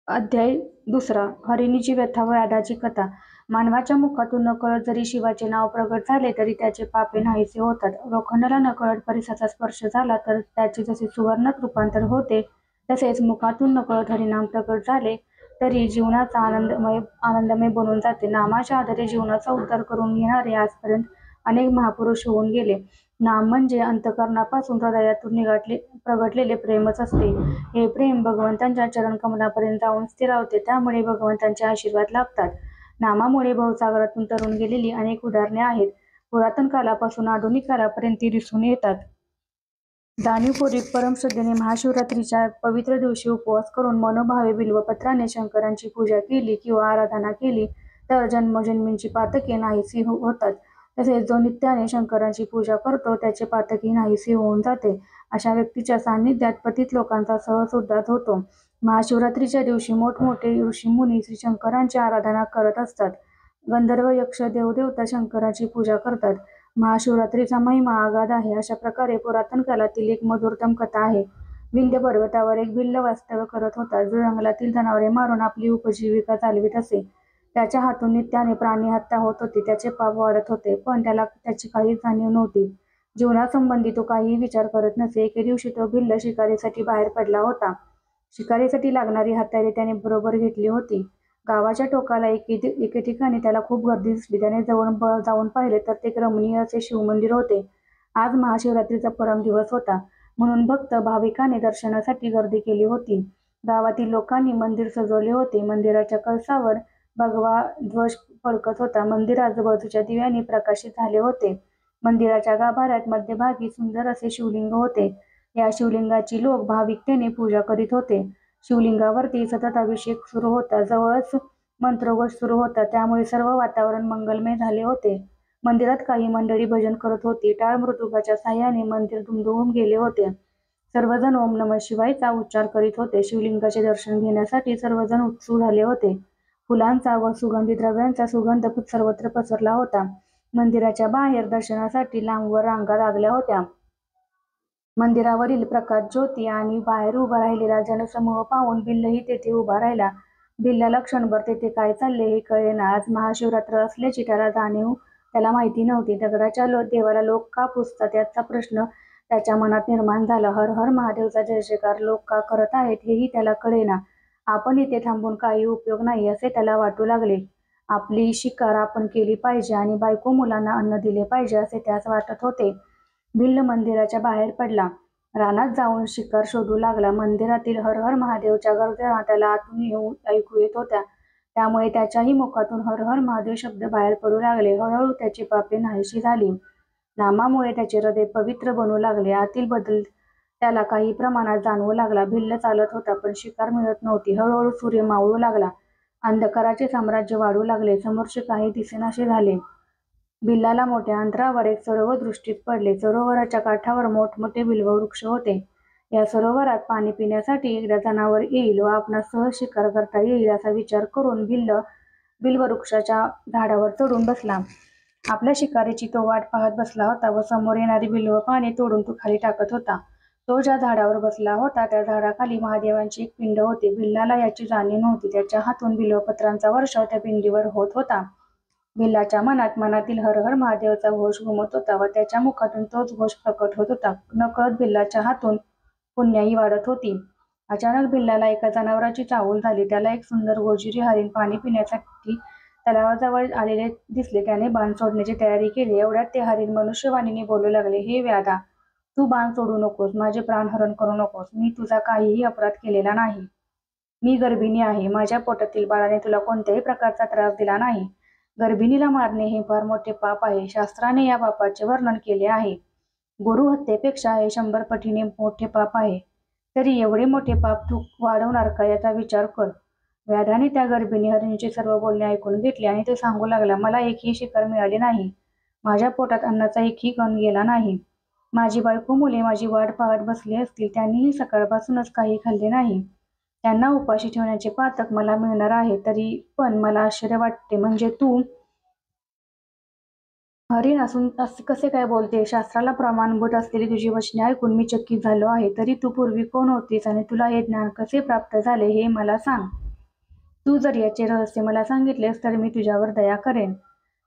अध्याय दुसरा. हरिणीची व्यथा व व्याधाची कथा. मानवाच्या मुखातून नकळत जरी शिवाचे नाव प्रगट झाले तरी त्याचे पापे नाहीसे होतात. लोखंडाला नकळत परिसाचा स्पर्श झाला तर त्याचे जसे सुवर्णात रूपांतर होते, तसेच मुखातून नकळत हरिनाम प्रगट झाले तरी जीवनाचा आनंदमय बनून जाते. नामाच्या आधारे जीवनाचा उद्धार करून घेणारे आजपर्यंत अनेक महापुरुष होऊन गेले. नाम म्हणजे अंतःकरणापासून हृदयातून प्रगटलेले प्रेमच असते. हे प्रेम भगवंतांच्या चरणकमलापर्यंत जाऊन स्थिरावते. त्यामुळे भगवंतांचे आशीर्वाद लाभतात. नामामुळे भवसागरातून तरून गेलेली अनेक उदाहरणे आहेत. पुरातन कालापासून आधुनिक कालापर्यंत ती दिसून येतात. जाणीवपूर्वक परमश्रद्धेने महाशिवरात्रीच्या पवित्र दिवशी उपवास करून मनोभावे बिल्वपत्राने शंकरांची पूजा केली किंवा आराधना केली तर जन्मोजन्मींची पातके नाहीसी होतात. तसेच जो नित्याने शंकरांची पूजा करतो त्याचे पातकही नाहीसे होऊन जाते. अशा व्यक्तीच्या सान्निध्यात पतित लोकांचा सहज उद्धार होतो. महाशिवरात्रीच्या दिवशी मोठमोठे ऋषीमुनी श्री शंकरांची आराधना करत असतात. गंधर्व यक्ष देवदेवता शंकराची पूजा करतात. महाशिवरात्रीचा महिमा अगाध आहे. अशा प्रकारे पुरातन काळातील एक मधुरतम कथा आहे. विंध्य पर्वतावर एक भिल्ल वास्तव्य करत होता, जो जंगलातील जनावरे मारून आपली उपजीविका चालवित असे. त्याच्या हातून नित्याने प्राणी हत्या होत होती. त्याचे पाप वाढत होते, पण त्याला त्याची काहीच जाणीव नव्हती. जीवनासंबंधी तो काहीही विचार करत नसे. एके दिवशी तो भिल्ल शिकारीसाठी बाहेर पडला होता. शिकारीसाठी लागणारी हत्यारे त्याने बरोबर घेतली होती. गावाच्या टोकाला एके ठिकाणी त्याला खूप गर्दी दिसली. त्याने जाऊन पाहिले तर ते एक रमणीय असे शिवमंदिर होते. आज महाशिवरात्रीचा परम दिवस होता, म्हणून भक्त भाविकांनी दर्शनासाठी गर्दी केली होती. गावातील लोकांनी मंदिर सजवले होते. मंदिराच्या कळसावर भगवा ध्वज फडकत होता. मंदिर आजूबाजूच्या दिव्यांनी प्रकाशित झाले होते. मंदिराच्या गाभाऱ्यात मध्यभागी सुंदर असे शिवलिंग होते. या शिवलिंगाची लोक भाविकतेने पूजा करीत होते. शिवलिंगावरती सतत अभिषेक सुरू होता. जवळच मंत्रोच्चार सुरू होता, त्यामुळे सर्व वातावरण मंगलमय झाले होते. मंदिरात काही मंडळी भजन करत होती. टाळ मृदुंगाच्या साहाय्याने मंदिर दुमदुमून गेले होते. सर्वजण ओम नमः शिवायचा उच्चार करीत होते. शिवलिंगाचे दर्शन घेण्यासाठी सर्वजण उत्सुक झाले होते. फुलांचा व सुगंधी द्रव्यांचा सुगंध सर्वत्र पसरला होता. मंदिराच्या बाहेर दर्शनासाठी लांबवर रांगा लागल्या होत्या. मंदिरावरील प्रकाश ज्योती आणि बाहेर उभा राहिलेला जनसमूह पाहून भिल्लही तेथे उभा राहिला. भिल्लाला क्षणभर तेथे काय चालले हे कळेना. आज महाशिवरात्र असल्याची त्याला माहिती नव्हती. दगडाच्या देवाला लोक का पुजतात याचा प्रश्न त्याच्या मनात निर्माण झाला. हर हर महादेवचा जय जयकार लोक का करत आहेत हेही त्याला कळेना. आपण इथे थांबून काही उपयोग नाही असे त्याला वाटू लागले. आपली शिकार आपण केली पाहिजे आणि बायको मुलांना अन्न दिले पाहिजे असे त्यास वाटत होते. भिल्ल मंदिराच्या बाहेर पडला. रानात जाऊन शिकार शोधू लागला. मंदिरातील हर हर महादेवच्या गर्जना त्याला आतून येऊन ऐकू येत होत्या. त्यामुळे त्याच्याही मुखातून हर हर महादेव शब्द बाहेर पडू लागले. हळूहळू त्याची पापे नाहीशी झाली. नामामुळे त्याचे हृदय पवित्र बनू लागले. आतील बदल त्याला काही प्रमाणात जाणवू लागला. भिल्ल चालत होता, पण शिकार मिळत नव्हती. हळूहळू सूर्य मावळू लागला. अंधकाराचे साम्राज्य वाढू लागले. समोरचे काही दिसेनासे झाले. भिल्लाला मोठ्या अंतरावर एक सरोवर दृष्टीस पडले. सरोवराच्या काठावर मोठमोठे बिल्ववृक्ष होते. या सरोवरात पाणी पिण्यासाठी एकदा जनावर येईल व आपणास सहज शिकार करता येईल असा विचार करून भिल्ल बिल्ववृक्षाच्या झाडावर चढून बसला. आपल्या शिकारीची तो वाट पाहत बसला होता व समोर येणारी बिल्व पाने तोडून तो खाली टाकत होता. तो ज्या झाडावर बसला होता त्या झाडाखाली महादेवांची एक पिंड होती. भिल्लाला याची जाणीव नव्हती. त्याच्या हातून बिल्वपत्रांचा वर्षाव त्या पिंडीवर होत होता. भिल्लाच्या मनातील हर हर महादेवचा घोष घुमत होता व त्याच्या मुखातून तोच घोष प्रकट होत होता. नकळत भिल्लाच्या हातून पुण्याई वाढत होती. अचानक भिल्लाला एका जनावराची चाहूल झाली. त्याला एक सुंदर गोजिरी हरिण पाणी पिण्यासाठी तलावाजवळ आलेले दिसले. त्याने बाण सोडण्याची तयारी केली. एवढ्यात ते हरिण मनुष्यवाणीने बोलू लागले, हे व्याधा, तू बाण सोडू नकोस. माझे प्राण हरण करू नकोस. मी तुझा काहीही अपराध केलेला नाही. मी गर्भिणी आहे. माझ्या पोटातील बाळाने तुला कोणत्याही प्रकारचा त्रास दिला नाही. गर्भिणीला मारणे हे फार मोठे पाप आहे. शास्त्राने या पापाचे वर्णन केले आहे. गुरु हत्येपेक्षा हे 100 पटीने मोठे पाप आहे. तरी एवढे मोठे पाप तू वाढवणार का याचा विचार कर. व्याधाने त्या गर्भिणी हरिणीचे सर्व बोलणे ऐकून घेतले आणि तो सांगू लागला, मला एकही शिकार मिळाली नाही. माझ्या पोटात अन्नाचा एकही कण गेला नाही. माझी बायको मुले माझी वाट पाहत बसली असतील. त्यांनीही सकाळपासूनच काही खाल्ले नाही. त्यांना उपाशी ठेवण्याचे पातक मला मिळणार आहे. तरी पण मला आश्चर्य वाटते, म्हणजे तू हरिण असून असे कसे काय बोलते. शास्त्राला प्रमाणभूत असलेली तुझी वचने ऐकून मी चकित झालो आहे. तरी तू पूर्वी कोण होतीस आणि तुला हे ज्ञान कसे प्राप्त झाले हे मला सांग. तू जर याचे रहस्य मला सांगितलेस तर मी तुझ्यावर दया करेन.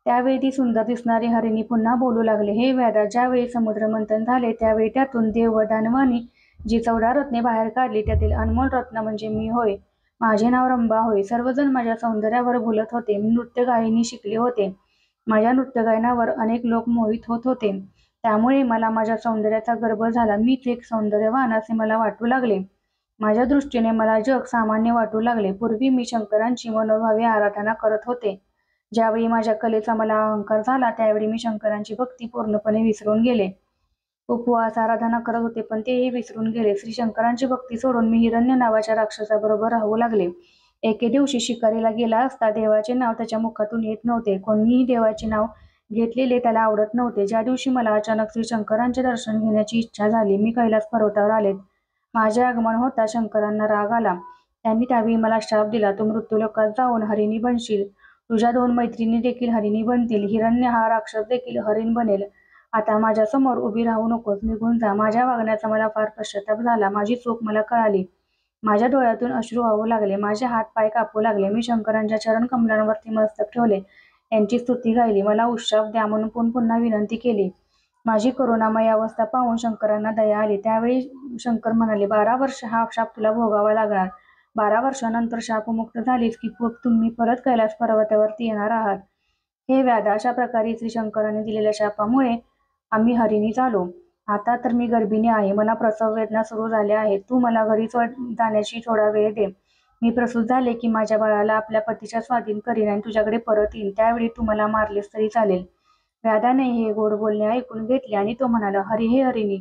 त्यावेळी ती सुंदर दिसणारी हरिणी पुन्हा बोलू लागले, हे व्याधा, ज्यावेळी समुद्रमंथन झाले त्यावेळी त्यातून देव व दानवांनी जी 14 रत्ने बाहेर काढली त्यातील अनमोल रत्न म्हणजे मी होय. माझे नाव रंभा होय. सर्वजण माझ्या सौंदर्यावर बोलत होते. मी नृत्यगायनी शिकले होते. माझ्या नृत्यगायनावर अनेक लोक मोहित होत होते. त्यामुळे मला माझ्या सौंदर्याचा गर्व झाला. मीच एक सौंदर्यवान असे मला वाटू लागले. माझ्या दृष्टीने मला जग सामान्य वाटू लागले. पूर्वी मी शंकरांची मनोभावे आराधना करत होते. ज्यावेळी माझ्या कलेचा मला अहंकार झाला त्यावेळी मी शंकरांची भक्ती पूर्णपणे विसरून गेले. उपवास आराधना करत होते पण तेही विसरून गेले. श्री शंकरांची भक्ती सोडून मी हिरण्य नावाच्या राक्षसाबरोबर राहू लागले. एके दिवशी शिकारीला गेला असता देवाचे नाव त्याच्या मुखातून येत नव्हते. कोणीही देवाचे नाव घेतलेले त्याला आवडत नव्हते. ज्या दिवशी मला अचानक श्री शंकरांचे दर्शन घेण्याची इच्छा झाली, मी कैलास पर्वतावर आले. माझे आगमन होता शंकरांना राग आला. त्यांनी त्यावेळी मला शाप दिला, तू मृत्यूलोकात जाऊन हरिणी बनशील. तुझ्या 2 मैत्रिणी देखील हरिणी बनतील. हिरण्य हा राक्षस देखील हरिण बनेल. आता माझ्या समोर उभी राहू नकोस, निघून जा. माझ्या वागण्याचा मला फार पश्चाताप झाला. माझी चूक मला कळाली. माझ्या डोळ्यातून अश्रू वाहू लागले. माझे हात पाय कापू लागले. मी शंकरांच्या चरण कमलांवरती मस्तक ठेवले. त्यांची स्तुती गायली. मला उश्शाप द्या म्हणून पुन्हा विनंती केली. माझी करुणामय अवस्था पाहून शंकरांना दया आली. त्यावेळी शंकर म्हणाले, 12 वर्ष हा शाप तुला भोगावा लागणार. 12 वर्षानंतर शापमुक्त झालीस की तुम्ही परत कैलास पर्वतावरती येणार आहात. हे व्याधा, अशा प्रकारे श्री शंकरांनी दिलेल्या शापामुळे आम्ही हरिणी झालो. आता तर मी गर्भिणी आहे. मला प्रसव वेदना सुरू झाल्या आहेत. तू मला घरी जाण्याची थोडा वेळ दे. मी प्रसूत झाले की माझ्या बाळाला आपल्या पतीच्या स्वाधीन करीन आणि तुझ्याकडे परत येईन. त्यावेळी तू मला मारलेस तरी चालेल. व्याधाने हे गोड बोलणे ऐकून घेतले आणि तो म्हणाला, हे हरिणी,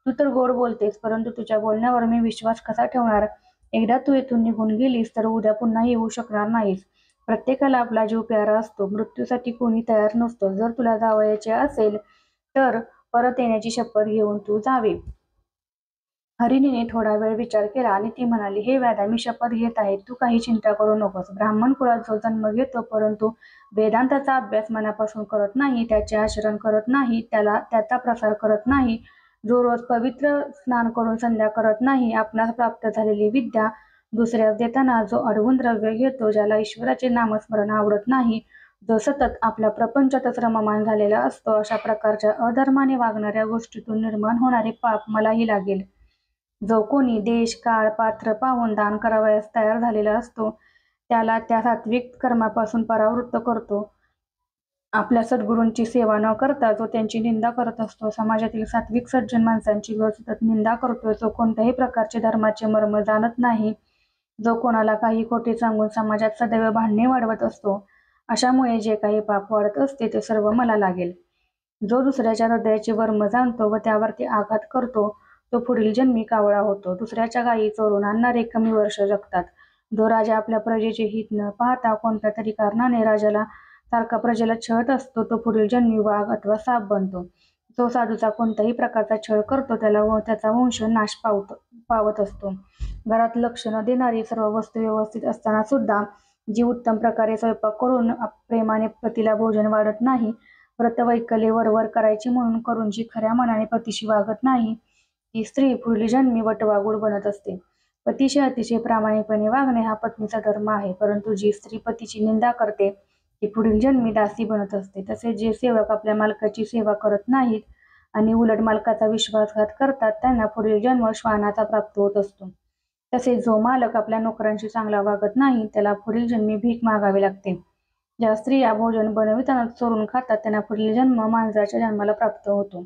तू तर गोड बोलतेस, परंतु तुझ्या बोलण्यावर मी विश्वास कसा ठेवणार? एकदा तू येथून निघून गेलीस तर उद्या पुन्हा येऊ शकणार नाहीस. प्रत्येकाला आपला जीव प्यारा असतो. मृत्यूसाठी कोणी तयार नसतो. जर तुला जावयाचे असेल तर परत येण्याची शपथ घेऊन तू जावे. हरिणीने थोडा वेळ विचार केला आणि ती म्हणाली, हे व्याधा, मी शपथ घेत आहे. तू काही चिंता करू नकोस. ब्राह्मण कुळात जो जन्म घेतो परंतु वेदांताचा अभ्यास मनापासून करत नाही, त्याचे आचरण करत नाही, त्याचा प्रसार करत नाही, जो रोज पवित्र स्नान करून संध्या करत नाही, आपणास प्राप्त झालेली विद्या दुसऱ्यास देताना जो अडवून द्रव्य घेतो, ज्याला ईश्वराचे नामस्मरण आवडत नाही, जो सतत आपल्या प्रपंचातच रममाण झालेला असतो, अशा प्रकारच्या अधर्माने वागणाऱ्या गोष्टीतून निर्माण होणारे पाप मलाही लागेल. जो कोणी देश, काळ, पात्र पाहून दान करावयास तयार झालेला असतो, त्याला त्या सात्विक कर्मापासून परावृत्त करतो. आपल्या सद्गुरूंची सेवा न करता जो त्यांची निंदा करत असतो, समाजातील सात्विक सज्जन माणसांची जो सतत निंदा करतो, जो कोणत्याही प्रकारचे धर्माचे मर्म जाणत नाही, जो कोणाला काही खोटे सांगून समाजात सदैव भांडणे वाढवत असतो, अशामुळे जे काही पाप वाढत असते ते सर्व मला लागेल. जो दुसऱ्याच्या हृदयाचे वर्म जाणतो व त्यावरती आघात करतो, तो पुढील जन्मी कावळा होतो. दुसऱ्याच्या गायी चोरून आणणारे कमी वर्ष जगतात. जो राजा आपल्या प्रजेचे हित न पाहता कोणत्या तरी कारणाने राजाला सारखा प्रजेला छळत असतो, तो पुढील जन्मी वाघ अथवा साप बनतो. जो साधूचा कोणत्याही प्रकारचा छळ करतो त्याला त्याचा वंश नाश पावत असतो. घरात लक्ष न देणारी सर्व वस्तू व्यवस्थित असताना सुद्धा जी उत्तम प्रकारे स्वयंपाक करून प्रेमाने पतीला भोजन वाढत नाही, व्रतवैकल्ये वरवर करायची म्हणून करून जी खऱ्या मनाने पतीशी वागत नाही, ती स्त्री पुढील जन्मी वटवाघूळ बनत असते. पतीशी अतिशय प्रामाणिकपणे वागणे हा पत्नीचा धर्म आहे, परंतु जी स्त्री पतीची निंदा करते ती पुढील जन्मी दासी बनत असते. तसेच जे सेवक आपल्या मालकाची सेवा करत नाहीत आणि उलट मालकाचा विश्वासघात करतात, त्यांना पुढील जन्म श्वानाचा प्राप्त होत असतो. तसेच जो मालक आपल्या नोकरांशी चांगला वागत नाही, त्याला पुढील जन्मी भीक मागावी लागते. ज्या स्त्रिया भोजन बनविताना चोरून खातात त्यांना पुढील जन्म मांजराच्या जन्माला प्राप्त होतो.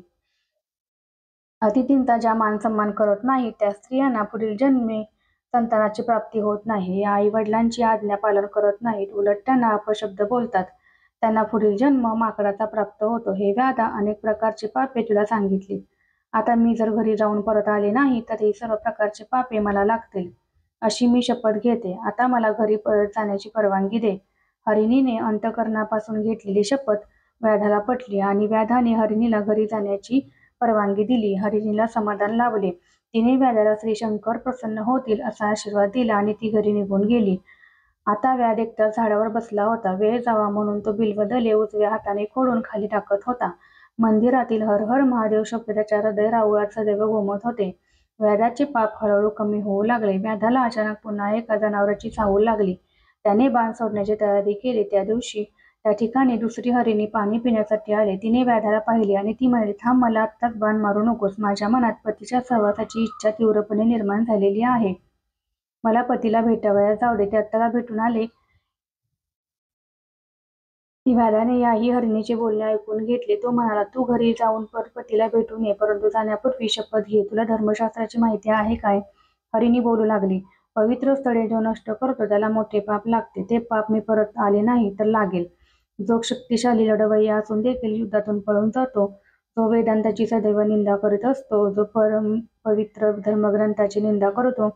अतिथींचा ज्या मान सन्मान करत नाही त्या स्त्रियांना पुढील जन्मी संतानाची प्राप्ती होत नाही. आई वडिलांची आज्ञा पालन करत नाहीत, उलट त्यांना अपशब्द बोलतात, त्यांना पुढील जन्म माकडाचा प्राप्त होतो. हे व्याधा, अनेक प्रकारची पापे तुला सांगितली. आता मी जर घरी जाऊन परत आले नाही तर ही सर्व प्रकारची पापे मला लागतील, अशी मी शपथ घेते. आता मला घरी परत जाण्याची परवानगी दे. हरिणीने अंतःकरणापासून घेतलेली शपथ व्याधाला पटली आणि व्याधाने हरिणीला घरी जाण्याची परवानगी दिली. हरिणीला समाधान लाभले. तिने व्याधाला श्री शंकर प्रसन्न होतील असा आशीर्वाद दिला आणि ती घरी निघून गेली. आता व्याध एकटा झाडावर बसला होता. वेळ जावा म्हणून तो बिल्वदले उजव्या हाताने खोडून खाली टाकत होता. मंदिरातील हर हर महादेव शब्द त्याच्या हृदय राऊळात सदैव घुमत होते. व्याधाचे पाप हळूहळू कमी होऊ लागले. व्याधाला अचानक पुन्हा एका जनावराची चाहूल लागली. त्याने बाण सोडण्याची तयारी केली. त्या दिवशी त्या ठिकाणी दुसरी हरिणी पाणी पिण्यासाठी आले. तिने व्याधाला पाहिले आणि ती म्हणाली, थांब, मला आत्ताच बाण मारू नकोस. माझ्या मनात पतीच्या सहवासाची इच्छा तीव्रपणे निर्माण झालेली आहे. मला पतीला भेटावयास जाऊ दे. ते आत्ता भेटून आले. व्याधाने याही हरिणीचे बोलणे ऐकून घेतले. तो म्हणाला, तू घरी जाऊन पतीला भेटून ये, परंतु जाण्यापूर्वी शपथ घे. तुला धर्मशास्त्राची माहिती आहे काय? हरिणी बोलू लागली, पवित्र स्थळे जो नष्ट करतो त्याला मोठे पाप लागते. ते पाप मी परत आले नाही तर लागेल. जो शक्तिशाली लढवय्या असून देखील युद्धातून पळून जातो, जो वेदांताची सदैव निंदा करीत असतो, जो पवित्र धर्मग्रंथाची निंदा करतो,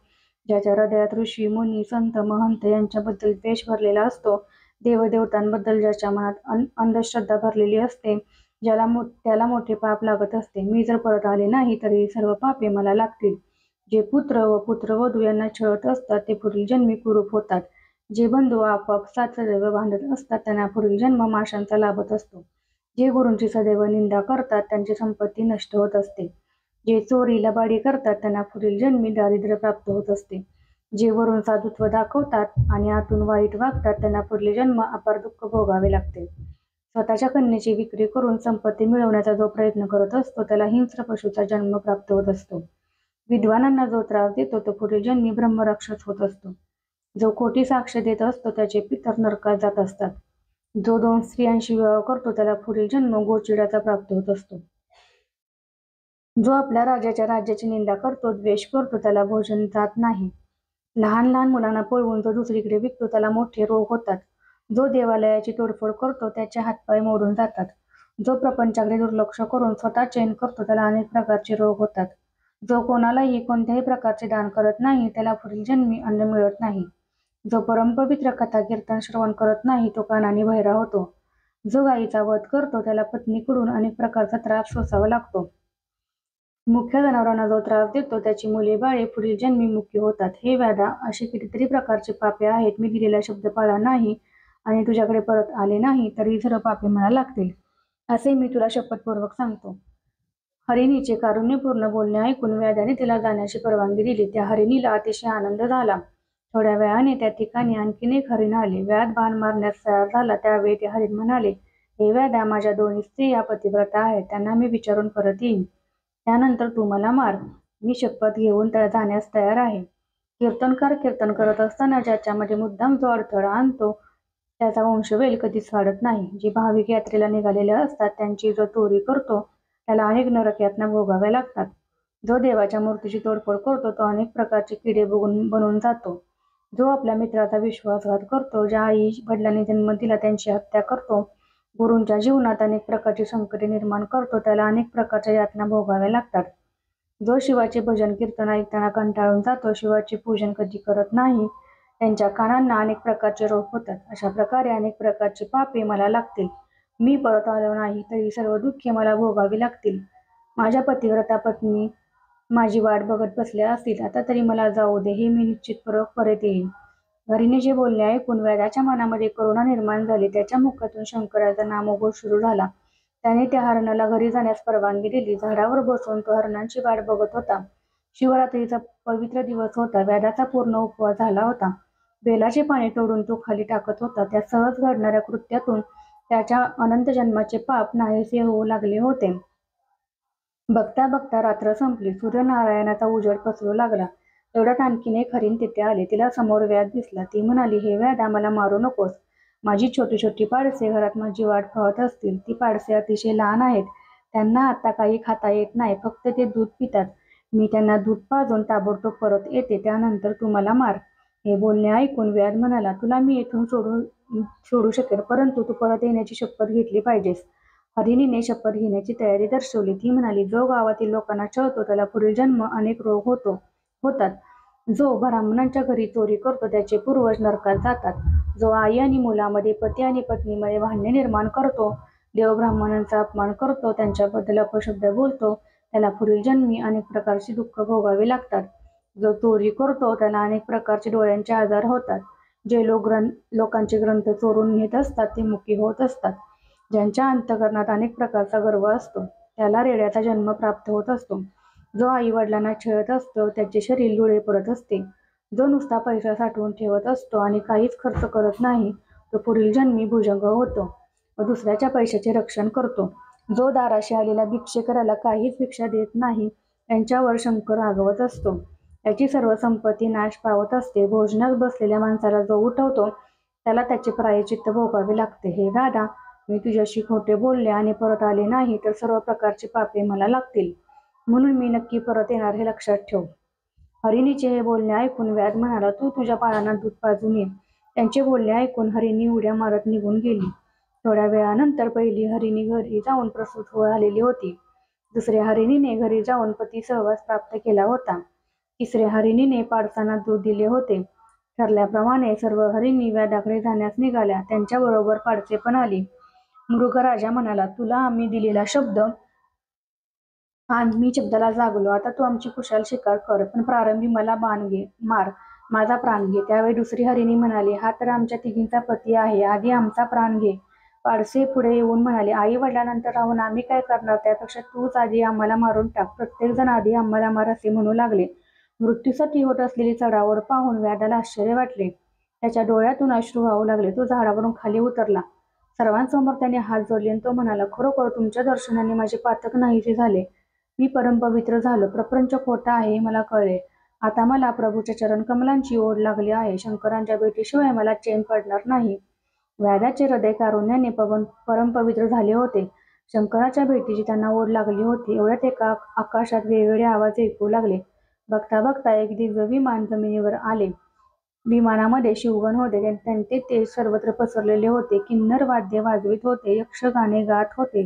ज्याच्या हृदयात ऋषी, मुनी, संत, महंत यांच्याबद्दल द्वेष भरलेला असतो, देवदेवतांबद्दल ज्याच्या मनात अंधश्रद्धा भरलेली असते, त्याला मोठे पाप लागत असते. मी जर परत आले नाही तरी सर्व पापे मला लागतील. जे पुत्र व पुत्रवधू यांना छळत असतात ते पुढील जन्मी कुरूप होतात. जे बंधू आपापसात सदैव भांडत असतात त्यांना पुढील जन्म माशांचा लाभत असतो. जे गुरूंची सदैव निंदा करतात त्यांची संपत्ती नष्ट होत असते. जे चोरी लबाडी करतात त्यांना पुढील जन्मी दारिद्र्य प्राप्त होत असते. जे वरून साधुत्व दाखवतात आणि आतून वाईट वागतात त्यांना पुढले जन्म अपार दुःख भोगावे लागते. स्वतःच्या कन्येची विक्री करून संपत्ती मिळवण्याचा जो प्रयत्न करत असतो त्याला हिंस्र पशूचा जन्म प्राप्त होत असतो. विद्वानांना जो त्रास देतो तो पुढील जन्मी ब्रह्मराक्षस होत असतो. जो खोटी साक्ष देत असतो त्याचे पितर नरकात जात असतात. जो 2 स्त्रियांशी विवाह करतो त्याला पुढील जन्म गोचिडाचा प्राप्त होत असतो. जो आपल्या राजाच्या राज्याची निंदा करतो, द्वेष करतो, त्याला भोजन जात नाही. लहान लहान मुलांना पळवून जो दुसरीकडे विकतो त्याला मोठे रोग होतात. जो देवालयाची तोडफोड करतो त्याचे हातपाय मोडून जातात. जो प्रपंचाकडे दुर्लक्ष करून स्वतः चैन करतो त्याला अनेक प्रकारचे रोग होतात. जो कोणालाही कोणत्याही प्रकारचे दान करत नाही त्याला पुढील जन्मी अन्न मिळत नाही. जो परमपवित्र कथा कीर्तन श्रवण करत नाही तो कानाने बहिरा होतो. जो गायीचा वध करतो त्याला पत्नीकडून अनेक प्रकारचा त्रास सोसावा लागतो. मुख्य जनावरांना जो त्रास देतो त्याची मुले बाळे पुढील जन्मी मुख्य होतात. हे व्याधा, असे कितीतरी प्रकारचे पापे आहेत. मी दिलेला शब्द पाळला नाही आणि तुझ्याकडे परत आले नाही तरी सर्व पापे मला लागतील, असे मी तुला शपथपूर्वक सांगतो. हरिणीचे कारुण्यपूर्ण बोलणे ऐकून व्याधाने तिला जाण्याची परवानगी दिली. त्या हरिणीला अतिशय आनंद झाला. थोड्या वेळाने त्या ठिकाणी आणखीन एक हरिण आले. व्याध बाण मारण्यास तयार झाला त्यावेळी ते हरिण म्हणाले, हे व्याधा, माझ्या 2 स्त्रिया पतिव्रता आहेत. त्यांना मी विचारून परत येईन. त्यानंतर तू मला मार. मी शपथ घेऊन जाण्यास तयार आहे. कीर्तनकार कीर्तन करत असताना ज्याच्यामध्ये मुद्दाम जो अडथळा आणतो त्याचा वंशवेल कधीच वाढत नाही. जे भाविक यात्रेला निघालेले असतात त्यांची जो चोरी करतो त्याला अनेक नरक यातना भोगाव्या लागतात. जो देवाच्या मूर्तीची तोडफोड करतो तो अनेक प्रकारचे किडे बनून जातो. जो आपल्या मित्राचा विश्वासघात करतो, ज्या आई वडिलांनी जन्म दिला त्यांची हत्या करतो, गुरूंच्या जीवनात अनेक प्रकारची संकटे निर्माण करतो त्याला अनेक प्रकारच्या यातना भोगाव्या लागतात. जो शिवाचे भजन कीर्तन ऐकताना कंटाळून जातो, शिवाचे पूजन कधी करत नाही, त्यांच्या कानांना अनेक प्रकारचे रोग होतात. अशा प्रकारे अनेक प्रकारचे पापे मला लागतील. मी परत आलो नाही तरी सर्व दुःखे मला भोगावी लागतील. माझ्या पतिव्रता पत्नी माझी वाट बघत बसल्या असतील. आता तरी मला जाऊ दे, हे मी निश्चितपूर्वक परत येईन. हरिणी जे बोलणे ऐकून व्याधाच्या मनामध्ये करुणा निर्माण झाली. त्याच्या मुखातून शंकराचा नामघोष सुरू झाला. त्याने त्या हरणाला घरी जाण्यास परवानगी दिली. झाडावर बसून तो हरणांची वाट बघत होता. शिवरात्रीचा पवित्र दिवस होता. व्याधाचा पूर्ण उपवास झाला होता. बेलाचे पाणी तोडून तो खाली टाकत होता. त्या सहज घडणाऱ्या कृत्यातून त्याच्या अनंत जन्माचे पाप नाहीसे होऊ लागले होते. बघता बघता रात्र संपली. सूर्यनारायणाचा उजेड पसरू लागला. तेवढ्यात आणखीन एक हरीण तिथे आले. तिला समोर व्याध दिसला. ती म्हणाली, हे व्याधा, मला मारू नकोस. माझी छोटी छोटी पाडसे घरात माझी वाट पाहत असतील. ती पाडसे अतिशय लहान आहेत. त्यांना आता काही खाता येत नाही, फक्त ते दूध पितात. मी त्यांना दूध पाजून ताबडतोब परत येते, त्यानंतर तू मला मार. हे बोलणे ऐकून व्याध म्हणाला, तुला मी येथून सोडू शकेल, परंतु तू परत येण्याची शपथ घेतली पाहिजेस. हरिणीने शपथ घेण्याची तयारी दर्शवली. ती म्हणाली, जो गावातील लोकांना छळतो त्याला पुढील जन्म अनेक रोग होतात. जो ब्राह्मणांच्या घरी चोरी करतो त्याचे पूर्वज नरकात जातात. जो आई आणि मुलामध्ये, पती आणि पत्नीमध्ये भांडणे निर्माण करतो, देव ब्राह्मणांचा अपमान करतो, त्यांच्याबद्दल अपशब्द बोलतो, त्याला पुढील जन्मी अनेक प्रकारची दुःख भोगावी लागतात. जो चोरी करतो त्याला अनेक प्रकारचे डोळ्यांचे आजार होतात. जे लोकांचे ग्रंथ चोरून नेत असतात ते मुकी होत असतात. ज्यांच्या अंतःकरणात अनेक प्रकारचा गर्व असतो त्याला रेड्याचा जन्म प्राप्त होत असतो. जो आई वडिलांना छळत असतो त्याचे शरीर लुळे पडत असते. जो नुसता पैसा साठवून ठेवत असतो आणि काहीच खर्च करत नाही तो पुढील जन्मी भुजंग होतो व दुसऱ्याच्या पैशाचे रक्षण करतो. जो दाराशी आलेल्या भिक्षेकराला काहीच भिक्षा देत नाही यांच्यावर शंकर रागवत असतो. याची सर्व संपत्ती नाश पावत असते. भोजनास बसलेल्या माणसाला जो उठवतो त्याला त्याचे प्रायश्चित्त भोगावे लागते. हे दादा, मी तुझ्याशी खोटे बोलले आणि परत आले नाही तर सर्व प्रकारची पापे मला लागतील, म्हणून मी नक्की परत येणार हे लक्षात ठेव. हरिणीचे हे बोलणे ऐकून व्याध म्हणाला, तू तुझ्या बाळांना दूध पाजून ये. त्यांचे बोलणे ऐकून हरिणी उड्या मारत निघून गेली. थोड्या वेळानंतर पहिली हरिणी घरी जाऊन प्रसूत होत आलेली होती. दुसऱ्या हरिणीने घरी जाऊन पती सहवास प्राप्त केला होता. तिसऱ्या हरिणीने पाडसांना दूध दिले होते. ठरल्याप्रमाणे सर्व हरिणी व्याधाकडे जाण्यास निघाल्या. त्यांच्याबरोबर पाडसे पण आली. मृगराजा म्हणाला, तुला आम्ही दिलेला शब्द आणि मी शब्दाला जागलो. आता तू आमची कुशाल शिकार कर, पण प्रारंभी मला बाण घे, मार, माझा प्राण घे. त्यावेळी दुसरी हरिणी म्हणाली, हा तर आमच्या तिघींचा पती आहे, आधी आमचा प्राण घे. पाडसे पुढे येऊन म्हणाले, आई वडिलांनंतर राहून आम्ही काय करणार, त्यापेक्षा तूच आधी आम्हाला मारून टाक. प्रत्येकजण आधी आम्हाला मार असे म्हणू लागले. मृत्यूसाठी होत असलेली चढाओढ पाहून व्याधाला आश्चर्य वाटले. त्याच्या डोळ्यातून अश्रू वाहू लागले. तो झाडावरून खाली उतरला. सर्वांसमोर त्याने हात जोडले आणि तो म्हणाला, खरोखर तुमच्या दर्शनाने माझे पातक नाहीसे झाले. मी परमपवित्र झालो. प्रपंच खोटा आहे हे मला कळले. आता मला प्रभूच्या चरणकमलांची ओढ लागली आहे. शंकरांच्या भेटीशिवाय मला चैन पडणार नाही. व्याधाचे हृदय कारुण्याने परमपवित्र झाले होते. शंकराच्या भेटीची त्यांना ओढ लागली होती. एवढ्यात एका आकाशात वेगवेगळे आवाज ऐकू लागले. बघता बघता एक दिव्य विमान जमिनीवर आले. विमानामध्ये शिवगण होते. त्यांचे तेज सर्वत्र पसरलेले होते. किन्नर वाद्य वाजवित होते. यक्ष गाणे गात होते.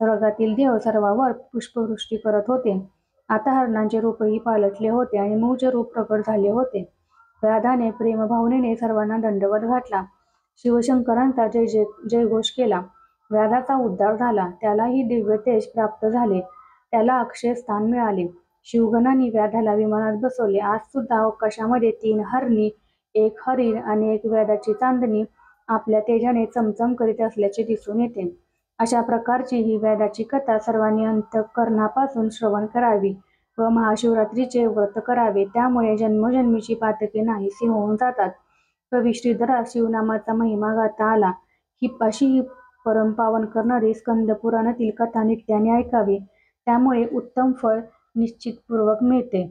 स्वर्गातील देव सर्वांवर पुष्पवृष्टी करत होते. आता हरणांचे रूपही पालटले होते आणि मूळ रूप प्रकट झाले होते. व्याधाने प्रेमभावनेने सर्वांना दंडवत घातला. शिवशंकरांचा जय जयघोष केला. व्याधाचा उद्धार झाला. त्यालाही दिव्य तेज प्राप्त झाले. त्याला अक्षय स्थान मिळाले. शिवगणांनी व्याधाला विमानात बसवले. आज सुद्धा अवकाशामध्ये 3 हरणी, 1 हरिण आणि 1 व्याधाची चांदणी आपल्या तेजाने चमचम करीत असल्याचे दिसून येते. अशा प्रकारची ही व्याधाची कथा सर्वांनी अंतःकरणापासून श्रवण करावी व महाशिवरात्रीचे व्रत करावे. त्यामुळे जन्मोजन्मीची पातके नाहीशी होऊन जातात. कवी श्रीधरास शिवनामाचा महिमा गाता आला. अशी परमपावन करणारी स्कंद पुराणातील कथा नित्याने ऐकावी. त्यामुळे उत्तम फळ निश्चितपूर्वक मिळते.